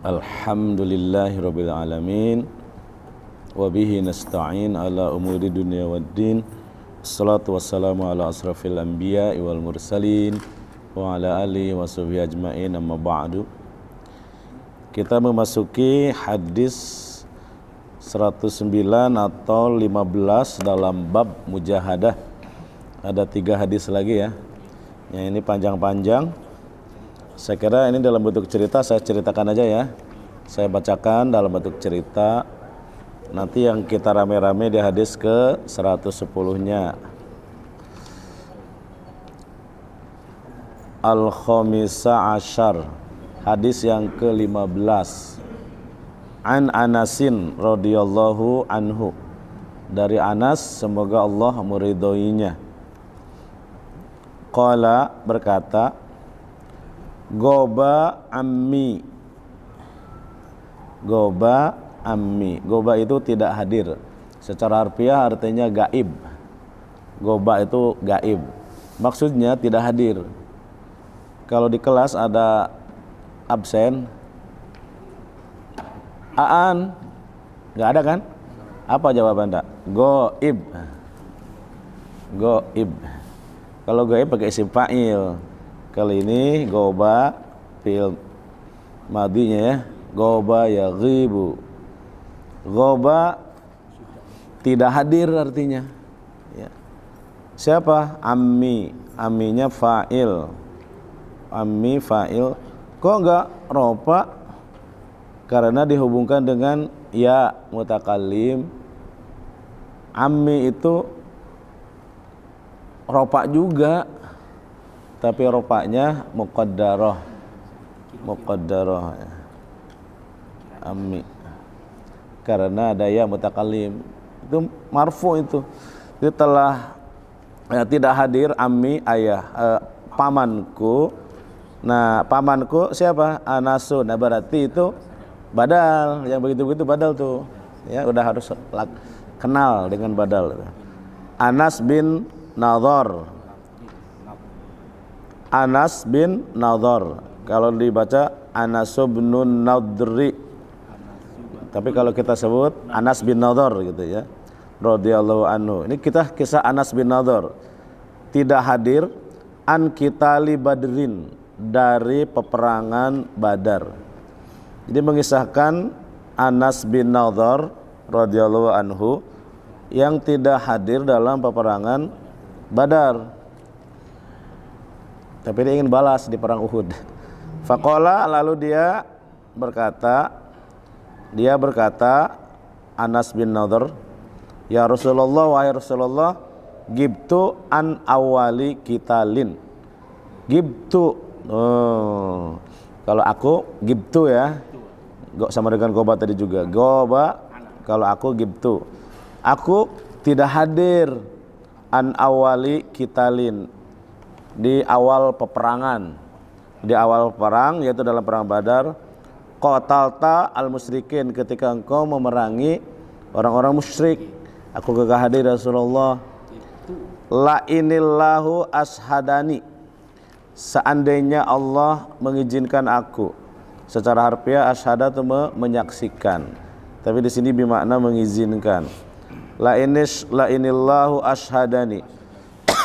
Alhamdulillahirabbil alamin wa bihi nasta'in ala umuri dunya waddin. Assalatu wassalamu ala asrafil anbiya'i wal mursalin wa ala alihi wa sahbihi ajma'in, amma ba'du. Kita memasuki hadis 109 atau 15 dalam bab mujahadah. Ada 3 hadis lagi ya. Yang ini panjang-panjang. Saya kira ini dalam bentuk cerita, saya ceritakan aja ya. Saya bacakan dalam bentuk cerita. Nanti yang kita rame-rame di hadis ke 110-nya. Al-Khamisa Ashar, hadis yang ke-15. An Anasin radhiyallahu anhu, dari Anas, semoga Allah meridhoinya. Qala, berkata, Goba ammi. Goba ammi. Goba itu tidak hadir. Secara harfiah artinya gaib. Goba itu gaib. Maksudnya tidak hadir. Kalau di kelas ada absen, Aan, nggak ada kan? Apa jawaban Anda? Goib. Goib. Kalau gaib pakai isim fa'il. Kali ini goba fi'il madinya ya. Goba ya ghibu. Goba tidak hadir artinya ya. Siapa? Ammi. Amminya fa'il. Ammi fa'il. Kok enggak ropa? Karena dihubungkan dengan ya mutakallim. Ammi itu ropa juga, tapi ropaknya muqaddarah. Muqaddarah ya. Ammi. Karena ada ya mutakallim. Itu marfu itu. Itu telah tidak hadir ammi ayah, pamanku. Nah, pamanku siapa? Anasun. Nah, berarti itu badal. Yang begitu-begitu badal tuh. Ya, udah harus kenal dengan badal. Anas bin Nadhar. Anas bin Nadhar. Kalau dibaca Anas bin Nadri. Tapi kalau kita sebut Anas bin Nadhar gitu ya. Radhiyallahu anhu. Ini kita kisah Anas bin Nadhar. Tidak hadir an qitali Badrin, dari peperangan Badar. Jadi mengisahkan Anas bin Nadhar radhiyallahu anhu yang tidak hadir dalam peperangan Badar. Tapi dia ingin balas di perang Uhud. Faqala, lalu dia berkata, Anas bin Nadhar, ya Rasulullah, wahai Rasulullah, gibtu an awali qitalin. Gibtu. Oh. Kalau aku gibtu ya. Sama dengan goba tadi juga. Goba, kalau aku gibtu. Aku tidak hadir an awali qitalin, di awal peperangan. Di awal perang, yaitu dalam perang Badar. Qatalta al-musyrikin, ketika engkau memerangi orang-orang musyrik. Aku gak hadir Rasulullah. La inillahu ashadani, seandainya Allah mengizinkan aku. Secara harfiah ashada itu menyaksikan. Tapi di sini bermakna mengizinkan. La inillahu ashadani,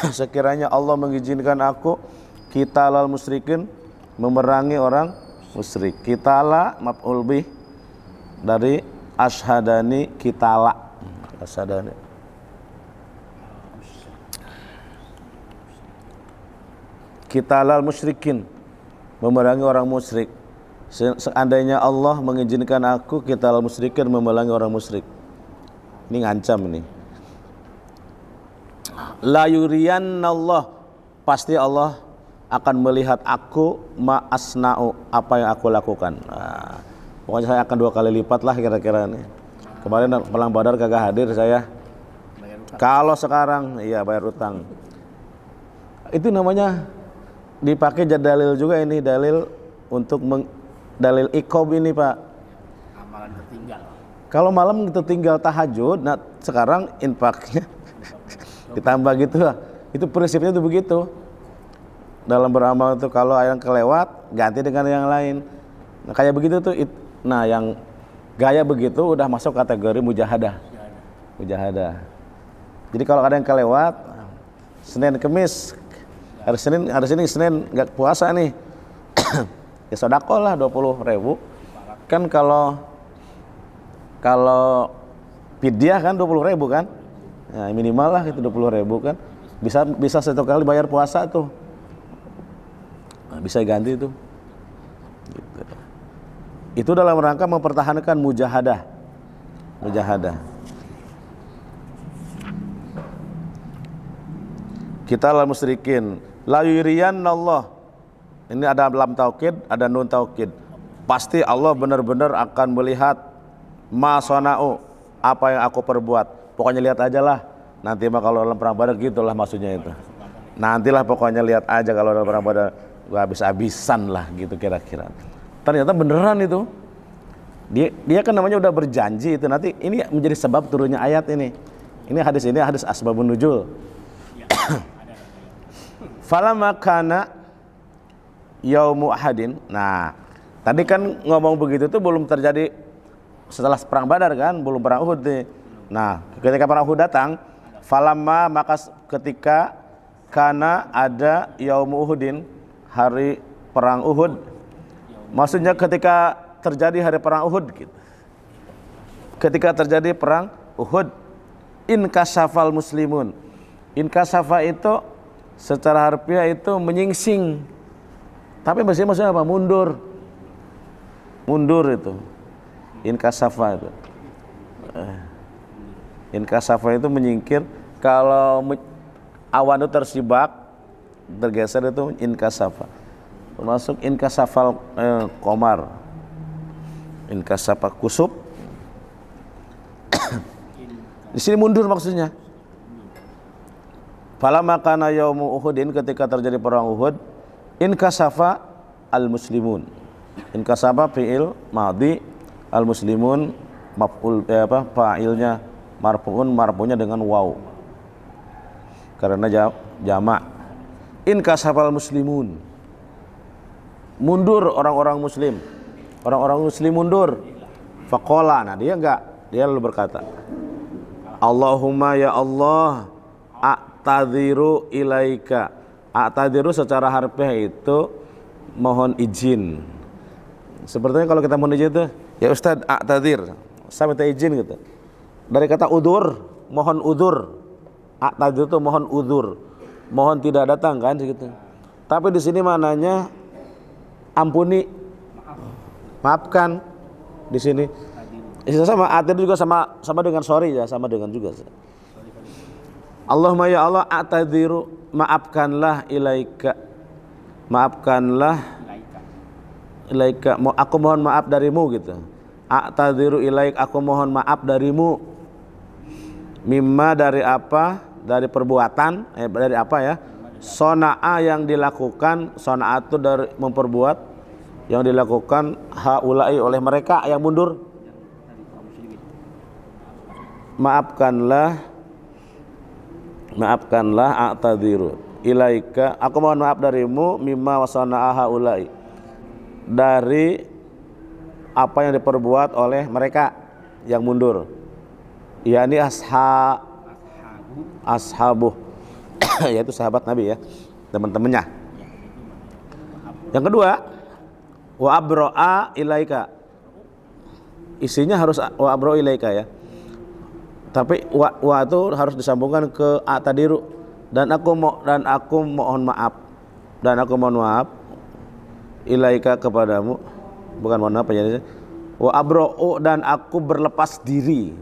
sekiranya Allah mengizinkan aku qitalal musyrikin, memerangi orang musyrik. Qitala maf'ul bih dari ashadani, qitala. Ashadani. Qitalal musyrikin, memerangi orang musyrik. Seandainya Allah mengizinkan aku qitalal musyrikin, memerangi orang musyrik. Ini ngancam ini. La yuriyannallah, pasti Allah akan melihat aku ma asna'u, apa yang aku lakukan. Nah, pokoknya saya akan 2 kali lipat lah kira-kira ini. Kemarin perang Badar kagak hadir saya. Kalau sekarang iya bayar utang. Itu namanya dipakai dalil juga ini, dalil untuk dalil iqab ini Pak. Amalan tertinggal. Kalau malam kita tinggal tahajud, nah sekarang infaknya ditambah gitu lah. Itu prinsipnya itu begitu. Dalam beramal itu kalau yang kelewat ganti dengan yang lain. Nah, kayak begitu tuh nah yang gaya begitu udah masuk kategori mujahadah. Mujahadah. Jadi kalau ada yang kelewat Senin Kemis, hari Senin nggak puasa nih, ya sedekah lah 20.000. Kan kalau fidyah kan 20.000 kan, ya, minimal lah itu 20.000 kan, bisa satu kali bayar puasa tuh, nah, bisa ganti tuh. Gitu. Itu dalam rangka mempertahankan mujahadah. Kita lal musyrikin la yuriyanallah. Ini ada lam taukid, ada nun taukid. Pasti Allah benar-benar akan melihat ma sana'u, apa yang aku perbuat. Pokoknya lihat aja lah. Nanti mah kalau dalam perang Badar gitulah maksudnya itu. Nantilah pokoknya lihat aja kalau dalam perang Badar habis-habisan lah gitu kira-kira. Ternyata beneran itu. Dia kan namanya udah berjanji itu. Nanti ini menjadi sebab turunnya ayat ini. Ini hadis asbabun nuzul. Falamma kana yaumu ahadin. Nah, tadi kan ngomong begitu tuh belum terjadi setelah perang Badar kan, belum perang Uhud nih. Nah, ketika perang Uhud datang, falamma maka ketika kana ada yaumu Uhudin, hari perang Uhud. Maksudnya ketika terjadi hari perang Uhud gitu. Ketika terjadi perang Uhud, inkasafal muslimun. Inkasafa itu secara harfiah itu menyingsing. Tapi maksudnya apa? Mundur itu. Inkasafa itu. Inkasafa itu menyingkir. Kalau awan itu tersibak, tergeser itu inkasafa. Termasuk inkasafal qamar. Inkasafa kusub. Di sini mundur maksudnya. Falamma kana yaumu Uhudin, ketika terjadi perang Uhud, inkasafa al-muslimun. Inkasafa fi'il madhi, al-muslimun maf'ul fa'ilnya marfu'nya dengan waw. Karena jamak. Inkasafa al-muslimun. Mundur orang-orang muslim. Orang-orang muslim mundur. Faqala, nah dia lalu berkata, Allahumma ya Allah, a'tadhiru ilaika. A'tadhiru secara harfiah itu mohon izin. Sepertinya kalau kita mohon izin itu, ya Ustaz a'tadhir, saya minta izin gitu. Dari kata udur, mohon udur. A'tadhir itu mohon udur, mohon tidak datang kan gitu. Tapi di sini maknanya ampuni, maafkan di sini. Sama a'tadhir juga sama dengan sorry ya, sama dengan juga. Allahumma ya Allah, a'tadhiru, maafkanlah ilaika. Maafkanlah ilaika. Aku mohon maaf darimu gitu. A'tadhiru ilaik, aku mohon maaf darimu. Mimma, dari apa? Dari perbuatan, dari apa ya? Sona'a, yang dilakukan. Sona'a itu dari memperbuat, yang dilakukan haulai oleh mereka yang mundur. Maafkanlah a'tadhiru ilaika, aku mohon maaf darimu, mimma wasana'a haulai, dari apa yang diperbuat oleh mereka yang mundur, yakni ashabuh yaitu sahabat Nabi ya, teman-temannya. Yang kedua, wa abro'a ilaika, isinya harus wa abro'a ilaika ya. Tapi wa itu harus disambungkan ke a'tadiru, dan aku mohon maaf ilaika kepadamu, bukan mohon maaf ya. Wa abra'u, dan aku berlepas diri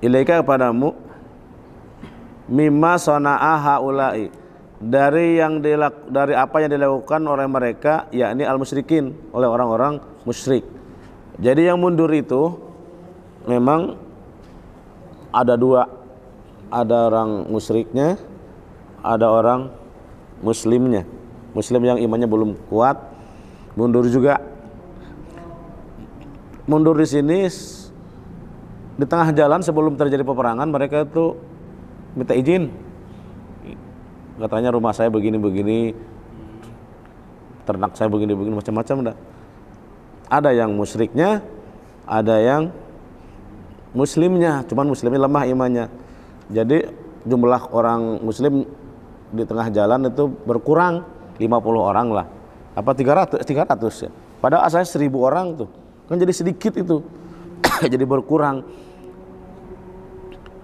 ilaika kepadamu, mimma sana'a haula'i, dari apa yang dilakukan oleh mereka, yakni al-musyrikin, oleh orang-orang musyrik. Jadi yang mundur itu memang ada dua, ada orang musyriknya, ada orang muslimnya. Muslim yang imannya belum kuat mundur juga. Mundur di sini di tengah jalan sebelum terjadi peperangan, mereka itu minta izin. katanya rumah saya begini-begini, ternak saya begini-begini, macam-macam dah. Ada yang musyriknya, ada yang muslimnya, cuman muslimnya lemah imannya. Jadi jumlah orang muslim di tengah jalan itu berkurang 50 orang lah. Apa 300 ya. Padahal asalnya 1000 orang tuh. Kan jadi sedikit itu. Jadi berkurang.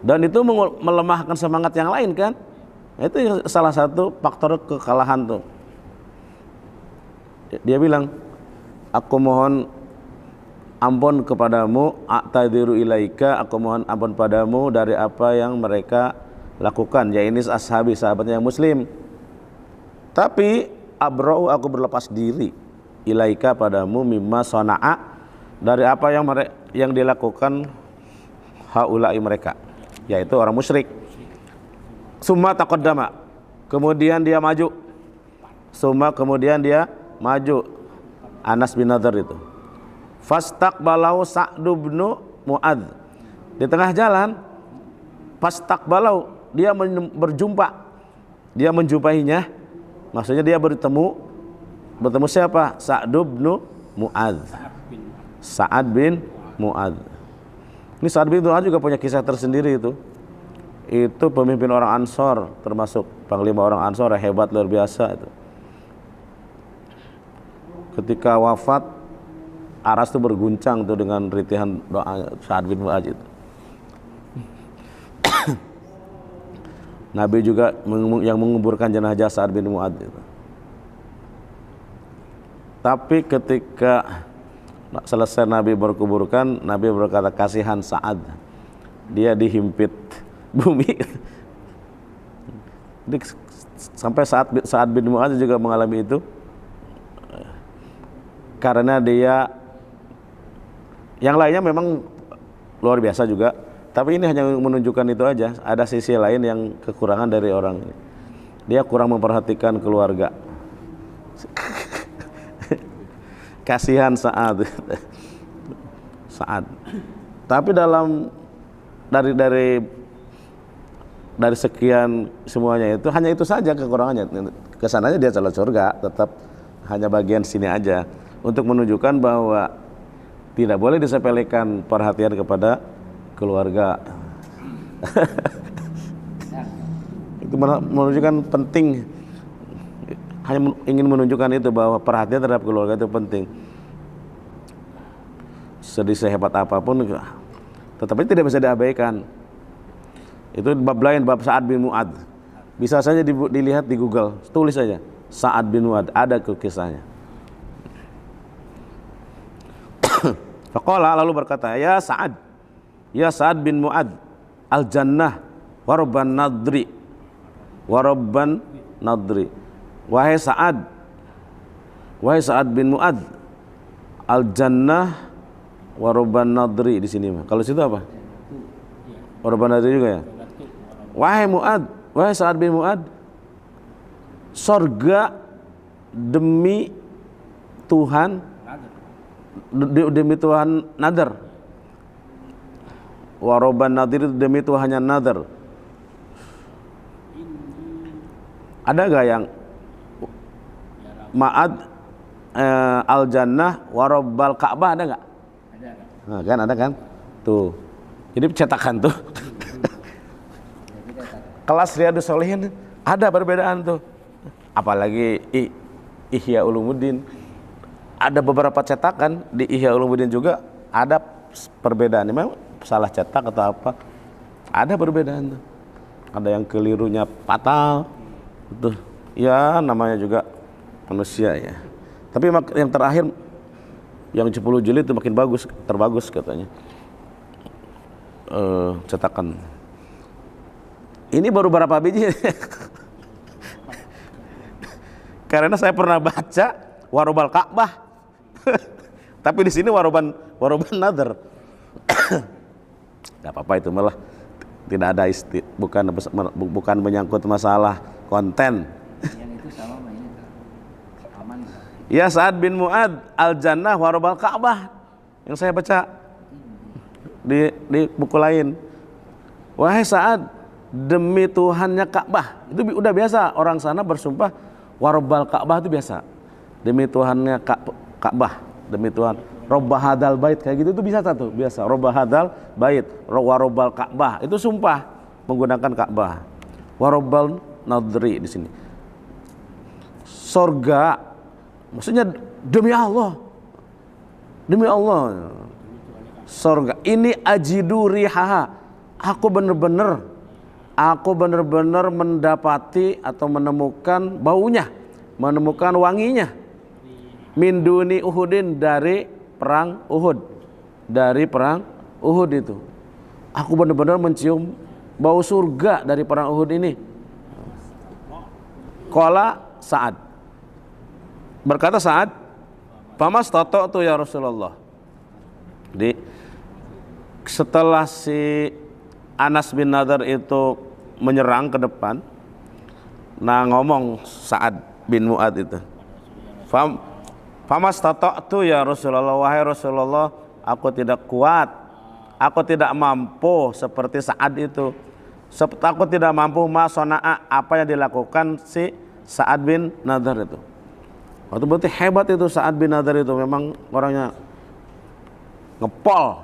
Dan itu melemahkan semangat yang lain kan. Itu salah satu faktor kekalahan tuh. Dia bilang, aku mohon ampun kepadamu, a'tadiru ilaika, aku mohon ampun padamu dari apa yang mereka lakukan. Ya ini ashabi, sahabatnya yang muslim. Tapi abra'u, aku berlepas diri ilaika padamu mimma sona'a, dari apa yang dilakukan haula'i mereka, yaitu orang musyrik. Summa taqaddama, kemudian dia maju. Kemudian dia maju. Anas bin Nadhr itu. Fastaqbalahu Sa'd bin Mu'adz. Di tengah jalan, fastaqbalahu, dia berjumpa. Dia menjumpainya. Maksudnya dia bertemu siapa? Sa'd bin Mu'adz. Sa'ad bin Mu'adz. Ini Sa'ad bin Mu'adz juga punya kisah tersendiri itu. Itu pemimpin orang Ansor, termasuk panglima orang Ansor yang hebat luar biasa itu. Ketika wafat, aras itu berguncang tuh dengan ritihan doa Sa'ad bin Mu'adz itu. Nabi juga yang menguburkan jenazah Sa'ad bin Mu'adz itu. Tapi ketika selesai Nabi berkuburkan, Nabi berkata, kasihan Sa'ad, dia dihimpit bumi. Jadi, sampai Sa'ad bin Mu'adz juga mengalami itu, karena dia, yang lainnya memang luar biasa juga, tapi ini hanya menunjukkan itu aja. Ada sisi lain yang kekurangan dari orang ini. Dia kurang memperhatikan keluarga. Kasihan Sa'ad. Tapi dari sekian semuanya itu, hanya itu saja kekurangannya. Kesananya dia calon surga, tetap hanya bagian sini aja, untuk menunjukkan bahwa tidak boleh disepelekan perhatian kepada keluarga. Itu menunjukkan penting, hanya ingin menunjukkan itu, bahwa perhatian terhadap keluarga itu penting. Sedih sehebat apapun, tetapi tidak bisa diabaikan. Itu bab lain, bab Sa'ad bin Mu'adz. Bisa saja dilihat di Google, tulis saja Sa'ad bin Mu'adz, ada kisahnya. Faqala, lalu berkata, ya Sa'ad bin Mu'adz, al-jannah warabban nadri, wahai Sa'ad bin Mu'adz, al-jannah warabban nadri. Di sini mah, kalau situ apa? Warabban nadri juga ya. Wahai Sa'ad bin Mu'adz, sorga demi Tuhan, demi Tuhan nadar. Warabban nadri, demi Tuhannya nadar. Ada gak yang Ma'ad al-jannah warabbal Ka'bah, ada gak? Nah, kan ada kan? Tuh. Ini cetakan tuh. Kelas Riyadhus Shalihin ada perbedaan tuh. Apalagi Ihya Ulumuddin. Ada beberapa cetakan di Ihya Ulumuddin juga ada perbedaan. Memang salah cetak atau apa? Ada perbedaan tuh. Ada yang kelirunya fatal. Betul. Ya namanya juga manusia ya. Tapi yang terakhir yang 10 jilid itu makin bagus, terbagus katanya. Cetakan. Ini baru berapa biji? Karena saya pernah baca warobal Ka'bah. Tapi di sini waroban nadar. Gak apa-apa, itu malah tidak ada bukan menyangkut masalah konten. Yang itu sama ini aman. Ya Sa'ad bin Mu'adz, al-jannah warobal Ka'bah, yang saya baca di buku lain. Wahai Sa'ad, demi Tuhannya Ka'bah. Itu udah biasa, orang sana bersumpah warabbal Ka'bah itu biasa. Demi Tuhannya Ka'bah, demi Tuhan Robbahadal bait, kayak gitu itu bisa satu, biasa. Robbahadal bait, warabbal Ka'bah, itu sumpah menggunakan Ka'bah. Warabbal nadri di sini. Surga maksudnya demi Allah. Demi Allah. Surga ini ajidu rihaha. Aku benar-benar mendapati atau menemukan baunya, menemukan wanginya. Min duni Uhudin, dari perang Uhud. Dari perang Uhud itu. Aku benar-benar mencium bau surga dari perang Uhud ini. Qala Sa'ad. Berkata Sa'ad, "Famastata'tu ya Rasulullah." Setelah si Anas bin Nadhr itu menyerang ke depan, nah ngomong Sa'ad bin Mu'ad itu, "Famastata'tu ya Rasulullah, wahai Rasulullah, aku tidak kuat, aku tidak mampu seperti Sa'ad itu. Aku tidak mampu masona'a, apa yang dilakukan si Sa'ad bin Nadhr itu." Waktu berarti hebat itu Sa'ad bin Nadhr itu, memang orangnya ngepol.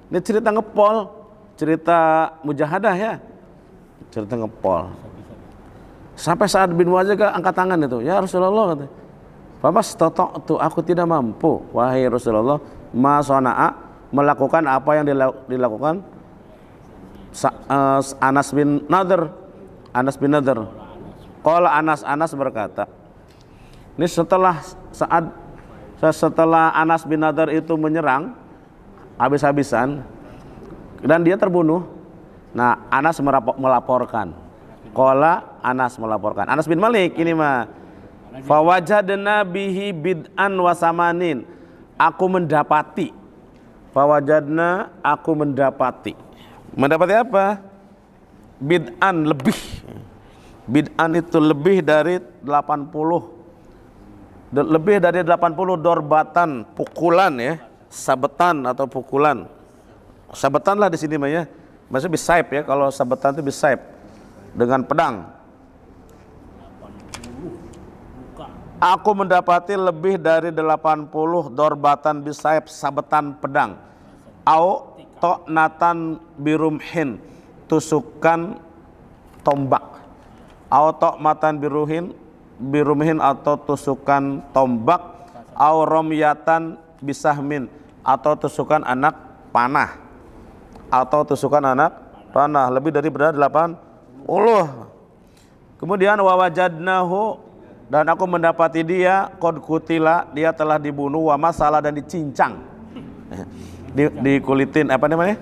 Ini cerita ngepol, cerita mujahadah ya, cerita ngepol. Sampai Sa'ad bin Mu'adz juga angkat tangan itu, "Ya Rasulullah," kata, "Famastata'tu, aku tidak mampu, wahai Rasulullah, masona'a, melakukan apa yang dilakukan Anas bin Nadhr." Anas bin Nadhr. Qala Anas berkata, ini setelah Anas bin Nadhr itu menyerang habis-habisan dan dia terbunuh. Nah, Anas melaporkan. Qala Anas melaporkan. Anas bin Malik ini mah. Fawajadna bihi bid'an wa samanin. Aku mendapati. Fawajadna, aku mendapati. Mendapati apa? Bid'an, lebih. Bid'an itu lebih dari 80. Lebih dari 80 dorbatan, pukulan ya, sabetan atau pukulan. Sabetan lah di sini mah ya. Maksudnya bisaib ya, kalau sabetan itu bisaib dengan pedang. Aku mendapati lebih dari 80 dorbatan bisaib, sabetan pedang. Au to'natan birumhin, tusukan tombak. Au to'matan birumhin atau tusukan tombak. Au romyatan bisahmin, atau tusukan anak panah. Atau tusukan anak panah, lebih dari 80. Kemudian wawajadnahu, dan aku mendapati dia qad kutila, dia telah dibunuh, wa masalah, dan dicincang. Dikulitin, apa namanya?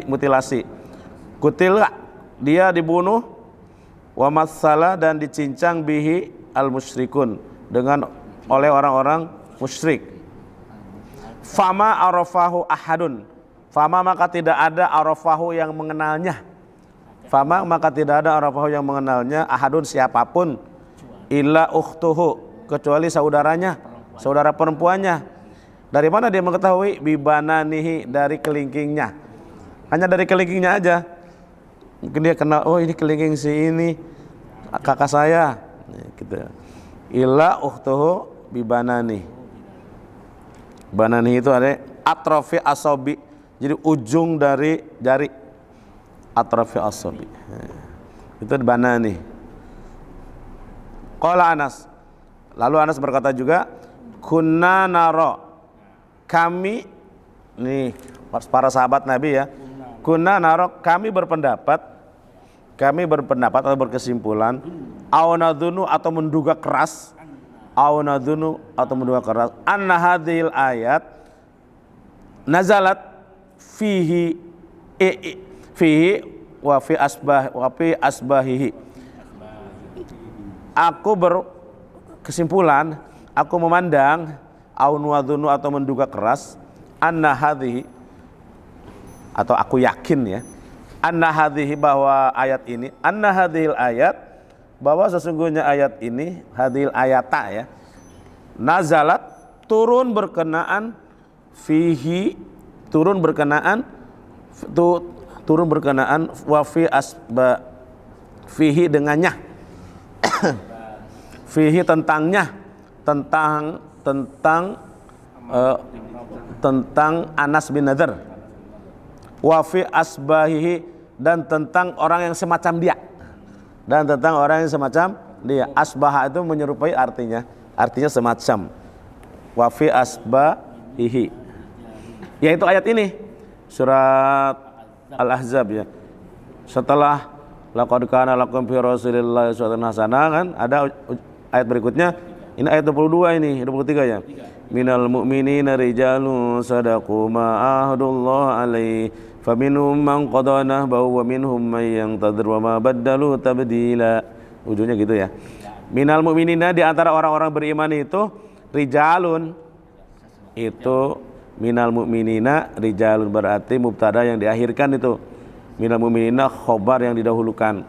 Mutilasi. Kutila, dia dibunuh, wa masalah, dan dicincang bihi al musyrikun, dengan oleh orang-orang musyrik. Fama arafahu ahadun, fama maka tidak ada arafahu yang mengenalnya. Fama maka tidak ada arafahu yang mengenalnya, ahadun siapapun, illa ukhtuhu, kecuali saudaranya, saudara perempuannya. Dari mana dia mengetahui? Bibananihi, dari kelingkingnya. Hanya dari kelingkingnya aja. Mungkin dia kenal, oh ini kelingking si ini kakak saya, gitu. Illa ukhtuhu bibanani. Banani itu ada atrofi asobi, jadi ujung dari jari. Atrofi asobi, itu banani. Qala Anas, lalu Anas berkata juga, kunna naro, kami, nih para sahabat Nabi ya, kunna naro, kami berpendapat atau berkesimpulan, aunadunu, atau menduga keras, anna hadhil ayat nazalat fihi wa fi asbahihi. Aku berkesimpulan, aku memandang, aunwadunu, atau menduga keras, anna hadhihi, atau aku yakin ya, anna hadhihi, bahwa ayat ini, anna hadhil ayat, bahwa sesungguhnya ayat ini, hadhil ayata ya, nazalat, turun berkenaan, fihi, turun berkenaan, turun berkenaan wa fi asba fihi dengannya fihi tentangnya tentang Anas bin Nadhr, wa fi asbahihi dan tentang orang yang semacam dia, asbah itu menyerupai artinya semacam, wa fi asbahihi, yaitu ayat ini surat Al-Ahzab ya. Setelah laqad kana lakum fi rasulillahi uswatun hasanah kan ada ayat berikutnya, ini ayat 22 ini 23 ya. Minal mu'minina rijalun sadaqu ma ahadullah alaihi faminhum man qada nahbahu wa minhum man yantadhir wa ma baddalu tabdila. Ujungnya gitu ya. Minal mu'minina, di antara orang-orang beriman itu rijalun, itu minal mu'minina rijalun berarti mubtada yang diakhirkan, itu minal mu'minina khobar yang didahulukan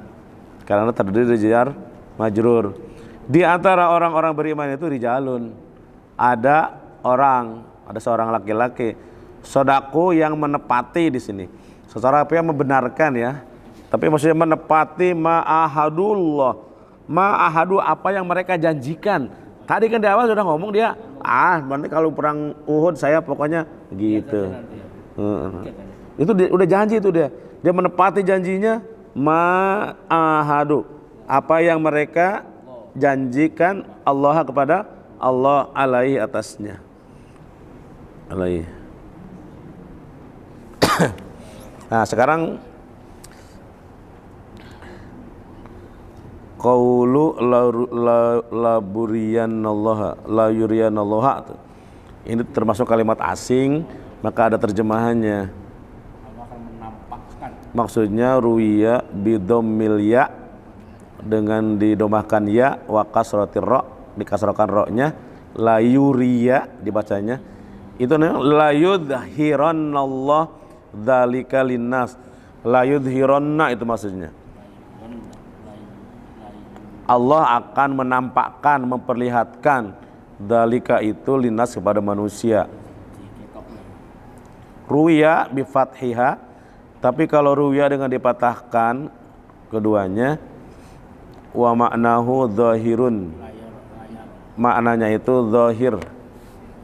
karena terdiri dari jar majrur. Di antara orang-orang beriman itu rijalun, ada seorang laki-laki, sodaku yang menepati di sini. Secara apa yang membenarkan ya, tapi maksudnya menepati ma'ahadullah, ma'ahadu apa yang mereka janjikan. Tadi kan di awal sudah ngomong dia, nanti kalau perang Uhud saya pokoknya gitu. Itu udah janji itu dia menepati janjinya, ma'ahadu apa yang mereka janjikan Allah kepada Allah alaihi atasnya. Alaihi. Nah sekarang qaulu la yuriyanallaha, ini termasuk kalimat asing, maka ada terjemahannya. Maksudnya ruwiya bidommil ya, dengan didomahkan ya, wa kasratir ra, dikasrokan ra-nya, la yuriya dibacanya. Itu namanya la yudhhiranallah dzalika linnas. La yudhhiranna itu maksudnya Allah akan menampakkan, memperlihatkan dzalika itu linnas kepada manusia. Ruya bi fathiha, tapi kalau ruya dengan dipatahkan keduanya, wa ma'nahu dzahirun, maknanya itu zahir,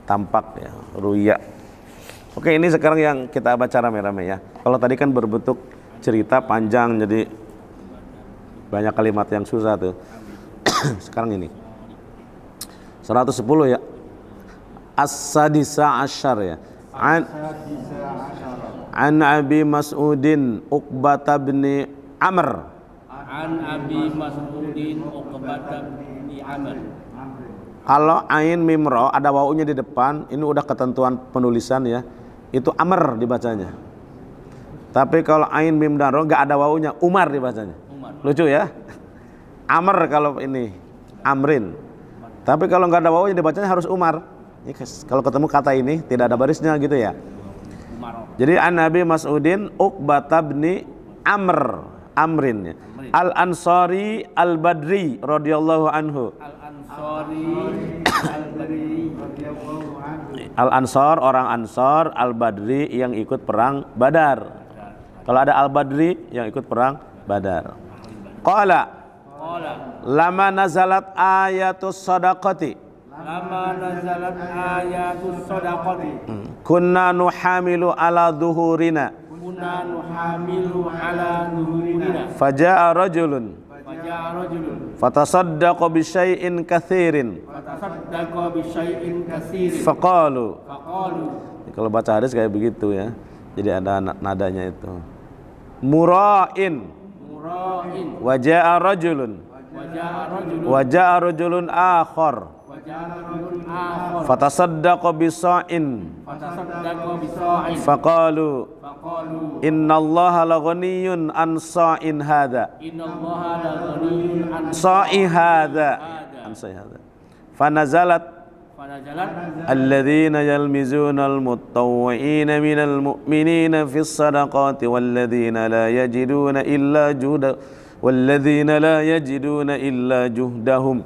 tampak ya, ruya. Oke, ini sekarang yang kita baca rame-rame ya. Kalau tadi kan berbentuk cerita panjang, jadi banyak kalimat yang susah tuh. Sekarang ini 110 ya. As-sadisa asyar ya. An Abi Mas'udin Uqbata bin Amr. An Abi Mas'udin Uqbata bin Amr. Kalau ain mimro ada wawunya di depan, ini udah ketentuan penulisan ya, itu Amr dibacanya. Tapi kalau ain mim dan ro nggak ada wawunya, Umar dibacanya. Lucu ya. Amr kalau ini Amrin. Tapi kalau nggak ada wawunya dibacanya harus Umar. Ini kalau ketemu kata ini tidak ada barisnya gitu ya. Jadi an Nabi Mas'udin Uqbata bin Amrin ya. Al-Ansari Al-Badri radhiyallahu anhu. Al-Ansar orang Ansar, Al-Badri yang ikut perang Badar. Kalau ada Al-Badri yang ikut perang Badar. Qala lama nazalat ayatus sadaqati. Kunna nuhamilu ala dhuhurina. Faja'a rajulun fatasaddaqa bi syai'in katsirin. Faqalu. Kalau baca hadis kayak begitu ya. Jadi ada nadanya itu. Mura'in. Waja'a rajulun. Waja'a rajulun akhar. Fatasaddaqa bi sa'in. Faqalu. Innallaha laghaniyyun an sa'in hadza. Sa'i hadza. An sa'i hadza. Fanazalat alladzina yalmizuna al-mutawwi'ina minal mu'minina fis sadaqati walladzina la yajiduna illa juhda walladzina la yajiduna illa juhdahum.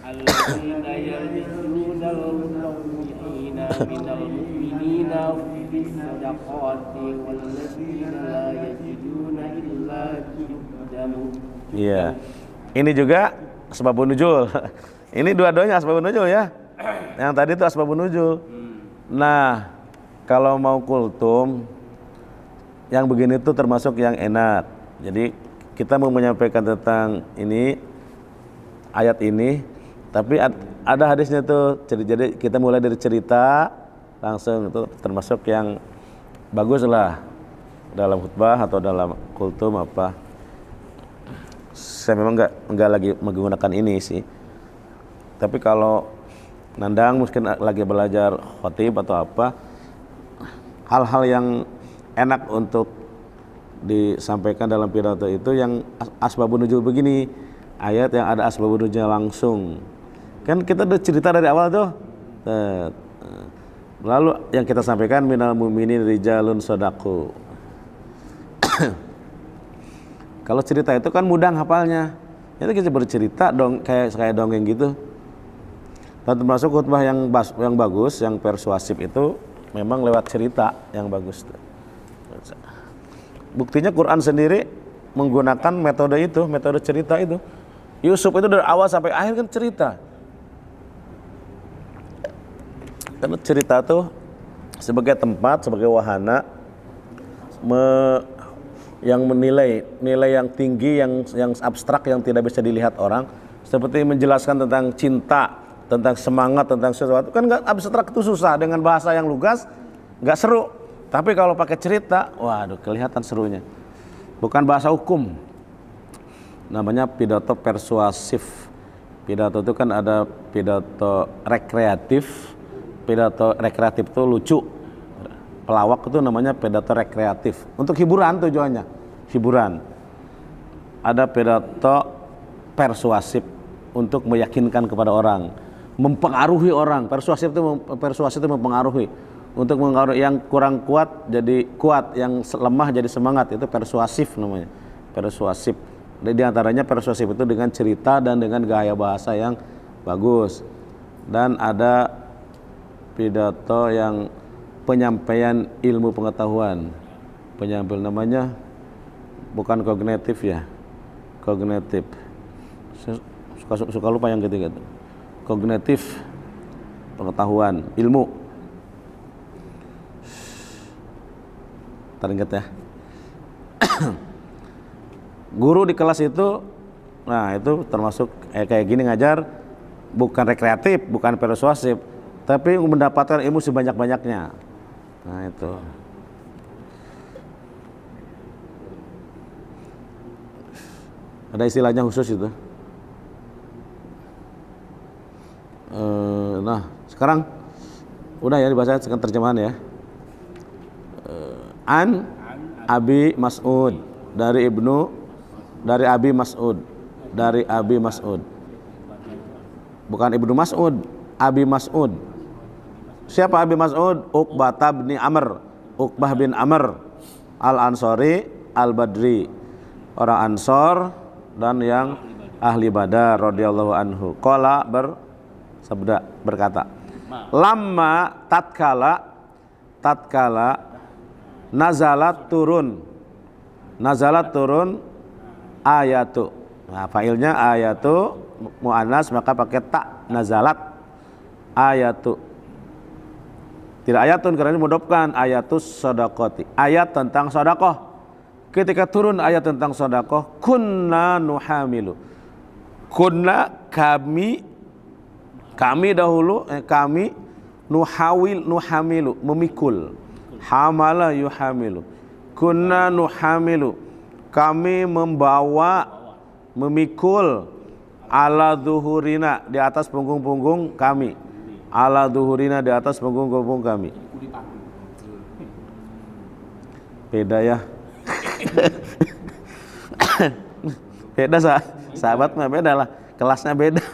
Alladzina yalmizuna al-mutawwi'ina minal mu'minina fis sadaqati الصدقات والذين لا يجدون إلا جهدهم. Iya. Ini juga asbabun nuzul. Ini dua-duanya asbabun nuzul ya. Yang tadi itu asbabun nuzul. Nah, kalau mau kultum yang begini tuh termasuk yang enak. Jadi kita mau menyampaikan tentang ini ayat ini, tapi ada hadisnya tuh. Jadi kita mulai dari cerita langsung, itu termasuk yang bagus lah dalam khutbah atau dalam kultum apa. Saya memang nggak lagi menggunakan ini sih. Tapi kalau nandang mungkin lagi belajar khotib atau apa, hal-hal yang enak untuk disampaikan dalam pidato itu yang asbabun nuzul begini, ayat yang ada asbabun nuzulnya langsung. Kan kita udah cerita dari awal tuh. Lalu yang kita sampaikan minal mu'minin rijalun shadaqu. Kalau cerita itu kan mudah hafalnya. Itu kita bercerita dong kayak dongeng gitu. Dan termasuk khutbah yang bagus, yang persuasif itu memang lewat cerita yang bagus. Buktinya Quran sendiri menggunakan metode itu, metode cerita itu. Yusuf itu dari awal sampai akhir kan cerita. Karena cerita tuh sebagai tempat, sebagai wahana yang menilai nilai yang tinggi, yang abstrak, yang tidak bisa dilihat orang, seperti menjelaskan tentang cinta, tentang semangat, tentang sesuatu. Kan nggak abstrak, itu susah, dengan bahasa yang lugas nggak seru. Tapi kalau pakai cerita, waduh kelihatan serunya. Bukan bahasa hukum, namanya pidato persuasif. Pidato itu kan ada pidato rekreatif. Pidato rekreatif itu lucu. Pelawak itu namanya pidato rekreatif. Untuk hiburan tujuannya, hiburan. Ada pidato persuasif untuk meyakinkan kepada orang, mempengaruhi orang. Persuasif itu mempengaruhi. Untuk mengaruhi yang kurang kuat jadi kuat, yang lemah jadi semangat, itu persuasif namanya. Persuasif. Di antaranya persuasif itu dengan cerita dan dengan gaya bahasa yang bagus. Dan ada pidato yang penyampaian ilmu pengetahuan. Penyampaian namanya bukan kognitif ya. Kognitif. Suka lupa yang ketiga itu. Kognitif, pengetahuan, ilmu. Teringat ya. Guru di kelas itu, nah itu termasuk kayak gini ngajar, bukan rekreatif, bukan persuasif, tapi mendapatkan ilmu sebanyak-banyaknya. Nah itu. Ada istilahnya khusus itu. Nah sekarang udah ya dibaca sekarang terjemahan ya. An Abi Mas'ud dari Abi Mas'ud. Bukan Ibnu Mas'ud, Abi Mas'ud. Siapa Abi Mas'ud? Uqbah bin Amr Al-Ansari Al-Badri, orang Ansor dan yang ahli Badar radhiyallahu anhu. Qala berkata, lamma tatkala nazalat turun ayatu. Nah, failnya ayatu muannas maka pakai ta, nazalat ayatu. Tidak ayatun karena dimudofkan, ayatus shadaqati. Ayat tentang sedekah. Ketika turun ayat tentang sedekah, kunna nuhamilu. Kunna kami dahulu nuhamilu memikul. Hamala yuhamilu. Kunna nuhamilu. Kami memikul ala zuhurina, di atas punggung-punggung kami. Ala zuhurina, di atas punggung-punggung kami. Beda ya. Beda sahabat mah beda lah. Kelasnya beda.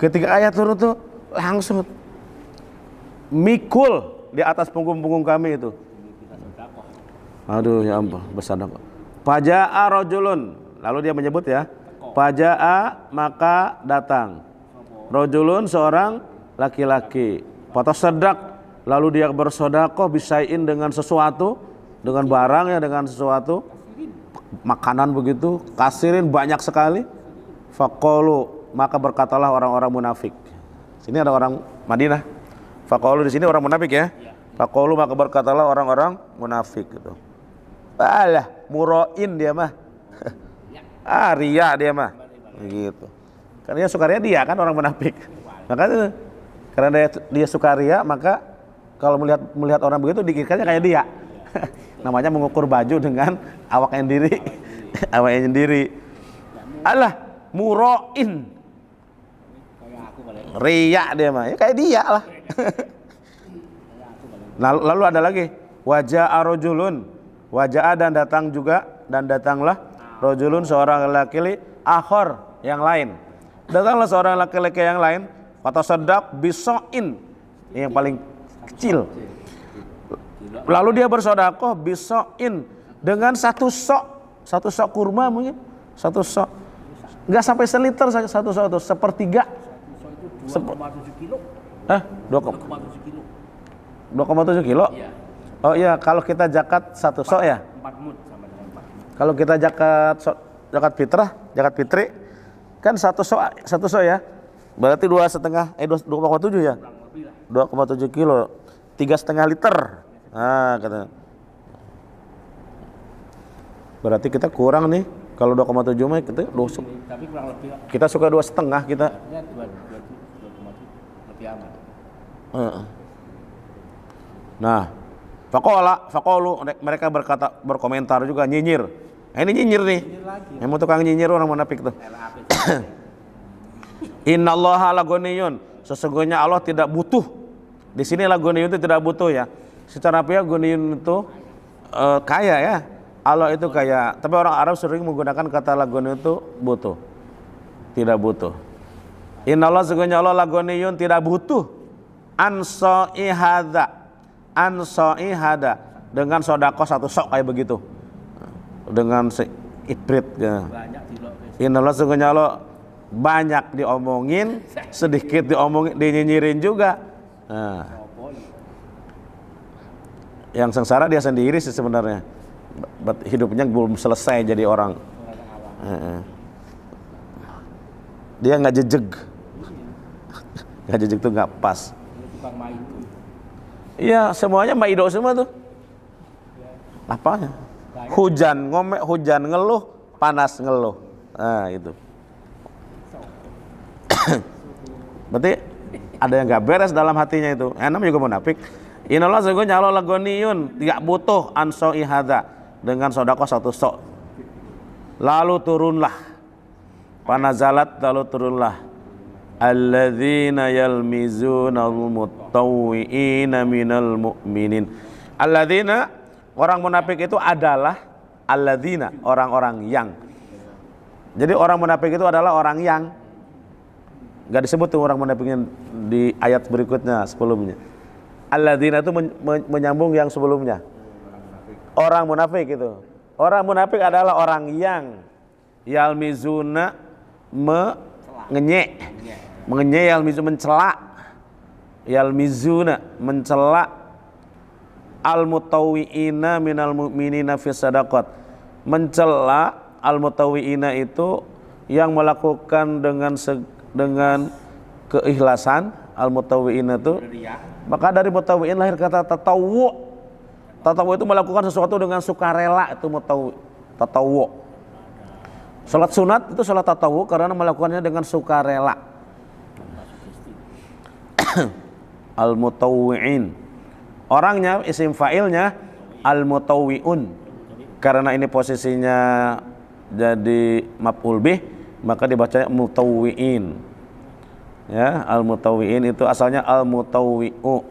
Ketika ayat turun tuh langsung mikul di atas punggung-punggung kami itu. Aduh ya ampun, bersedekah. Faja'a rajulun, lalu dia menyebut ya. Faja'a maka datang. Rajulun seorang laki-laki. Fatasaddaq, lalu dia bersedekah bisain dengan sesuatu, dengan barang ya, dengan sesuatu, makanan begitu, kasirin banyak sekali. Faqalu, maka berkatalah orang-orang munafik. Sini ada orang Madinah. Faqalu di sini orang munafik ya. Faqalu, maka berkatalah orang-orang munafik gitu. Alah, murain dia mah. Ria dia mah. Begitu. Karena dia suka ria dia kan orang munafik. Makanya karena dia suka ria, maka kalau melihat orang begitu dikiranya kayak dia. Namanya mengukur baju dengan awaknya sendiri. Awaknya sendiri. Alah, murain. Ria dia mah. Ya kayak dia lah. Lalu ada lagi, waja'a rajulun, waja'a dan datanglah rajulun seorang laki-laki akhar yang lain. Datanglah seorang laki-laki yang lain, fatasaddaq bisoin, yang paling kecil. Lalu dia bersedekah bisoin dengan satu sok kurma mungkin, satu sok. Enggak sampai seliter satu sok itu, sepertiga. 2,7 kilo. 2,7 kilo. 2,7 kilo? Iya. Oh iya, kalau kita zakat satu sok ya? 4 mud sama dengan 4 mud. Kalau kita zakat fitri kan satu sok ya? Berarti 2,7 ya? 2,7 kilo, 3,5 liter. Nah, kata. Berarti kita kurang nih. Kalau 2,7 mah kita tapi kurang lebih. Kita suka 2,5 kita. Ya 2,7 lebih aman. Nah, faqalu mereka berkomentar juga, nyinyir. Nah, ini nyinyir nih. Emang tukang nyinyir orang munafik tuh. Innallaha lagoniyun, sesungguhnya Allah tidak butuh. Di sini lagoniyun itu tidak butuh ya. Secara apa ya, goniyun itu kaya ya. Allah itu kaya. Tapi orang Arab sering menggunakan kata lagoniyun itu butuh. Tidak butuh. Innallaha, sesungguhnya Allah lagoniyun tidak butuh. Ansoi hada dengan sodako satu sok kayak begitu, dengan seibrit ya. Innallaha, sesungguhnya Allah banyak diomongin, sedikit diomongin, dinyinyirin juga. Nah, yang sengsara dia sendiri sih sebenarnya, hidupnya belum selesai jadi orang. Dia nggak jejeg, tuh nggak pas. Iya, semuanya maido semua tuh. Apanya? Hujan ngomel, hujan ngeluh, panas ngeluh. Nah, itu. Berarti ada yang gak beres dalam hatinya itu. Namanya juga munafik. Innallaha, sesungguhnya Allah lagoniyun, tidak butuh ansoi hada dengan sedekah satu sok. Lalu turunlah. Panazalat, lalu turunlah. Alladzina yalmizuna al-mutawwi'ina minal mu'minin. Alladzina, orang munafik itu adalah alladzina, orang-orang yang. Jadi orang munafik itu adalah orang yang. Enggak disebut tuh orang munafiknya di ayat berikutnya sebelumnya. Alladzina itu menyambung yang sebelumnya. Orang munafik itu. Orang munafik adalah orang yang yalmizuna mengenyek, yalmizu mencela, yalmizuna mencela, al-mutawwi'ina minal mu'minina fi sadaqat, mencela al-mutawwi'ina itu yang melakukan dengan keikhlasan. Al-mutawwi'ina itu, maka dari mutawwi'in lahir kata tatawwu. Tatawwu itu melakukan sesuatu dengan sukarela, itu tatawwu. Salat sunat itu salat tatawwu karena melakukannya dengan sukarela. Al-mutawwi'in, orangnya isim fa'ilnya al-mutawwi'un. Karena ini posisinya jadi maf'ul bih, maka dibacanya mutawwi'in. Ya, al-mutawwi'in itu asalnya al-mutawwi'u.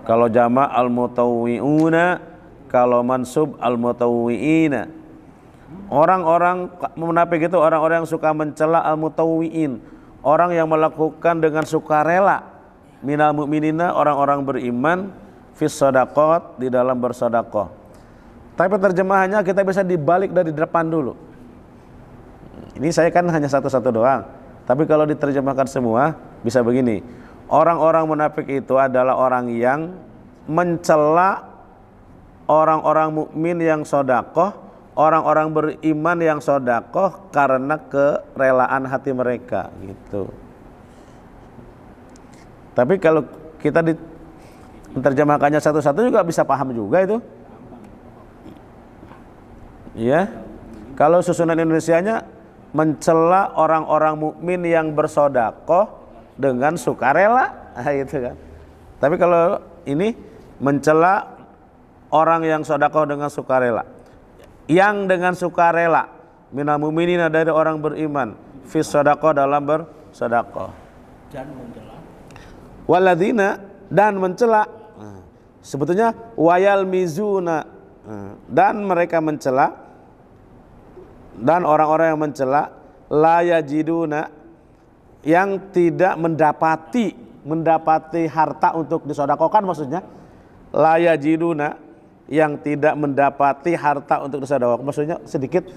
Kalau jama' al-mutawwi'una, kalau mansub al-mutawwi'ina. Orang-orang munafik itu orang-orang yang suka mencela al-mutawwi'in, orang yang melakukan dengan sukarela, minal mu'minina, orang-orang beriman, fis shadaqat, di dalam bersedekah. Tapi terjemahannya kita bisa dibalik dari depan dulu. Ini saya kan hanya satu-satu doang. Tapi kalau diterjemahkan semua bisa begini. Orang-orang munafik itu adalah orang yang mencela orang-orang mukmin yang sodakoh, orang-orang beriman yang sodakoh karena kerelaan hati mereka gitu. Tapi kalau kita diterjemahkannya satu-satu juga bisa paham juga itu. Iya. Kalau susunan Indonesianya mencela orang-orang mukmin yang bersodakoh dengan sukarela, gitu kan. Tapi kalau ini mencela orang yang sodakoh dengan sukarela, yang dengan sukarela minal mu'minina dari orang beriman, fis sodakoh dalam bersodakoh, Dan mencela waladina dan mencela, sebetulnya wayal mizuna, dan mereka mencela, dan orang-orang yang mencela la yajiduna, yang tidak mendapati harta untuk disodakohkan, maksudnya la yajiduna, yang tidak mendapati harta untuk disodakohkan, maksudnya sedikit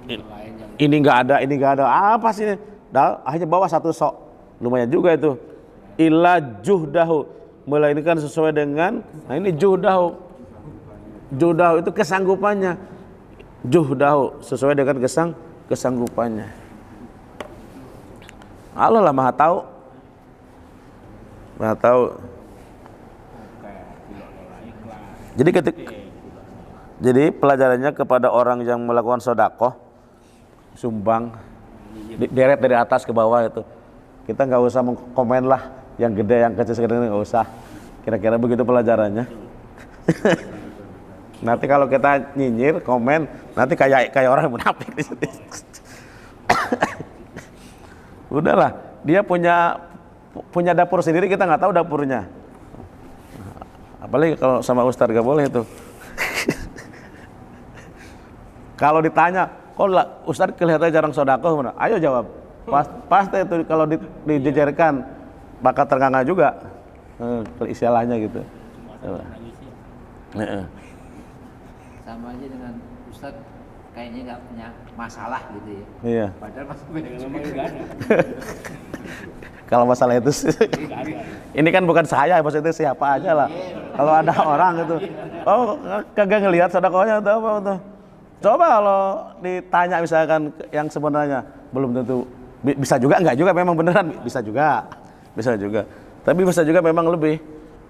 lain yang ini nggak ada apa sih ini, hanya bawa satu sok, lumayan juga itu. Illa juhdahu, melainkan sesuai dengan, nah ini juhdahu itu kesanggupannya, juhdahu sesuai dengan kesanggupannya. Allah lah maha tahu. Jadi pelajarannya kepada orang yang melakukan sodakoh, sumbang, deret dari atas ke bawah itu, kita nggak usah mengkomen lah yang gede yang kecil sekedar, nggak usah. Kira-kira begitu pelajarannya. Nanti kalau kita nyinyir komen, nanti kayak orang munafik di situ. Udahlah, dia punya dapur sendiri, kita nggak tahu dapurnya. Apalagi kalau sama Ustadz gak boleh itu. Kalau ditanya, kok Ustadz kelihatannya jarang sodakoh, mana? Ayo jawab. Pasti itu kalau dijejerkan bakal ternganga juga. Istilahnya gitu. Sama aja dengan Ustadz kayaknya nggak punya masalah gitu ya. Iya. Padahal masih memang nggak ada. Kalau masalah itu ini kan bukan saya, maksudnya siapa aja lah. Kalau ada orang gitu, oh kagak ngelihat sodakohnya atau apa tuh. Coba kalau ditanya misalkan yang sebenarnya belum tentu bisa juga, enggak juga, memang beneran bisa juga. Tapi bisa juga memang lebih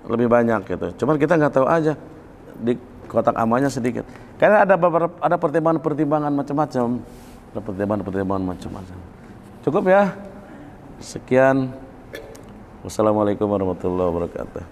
banyak gitu. Cuman kita nggak tahu aja di kotak amalnya sedikit. Karena ada pertimbangan macam-macam. Cukup ya. Sekian. Wassalamualaikum warahmatullahi wabarakatuh.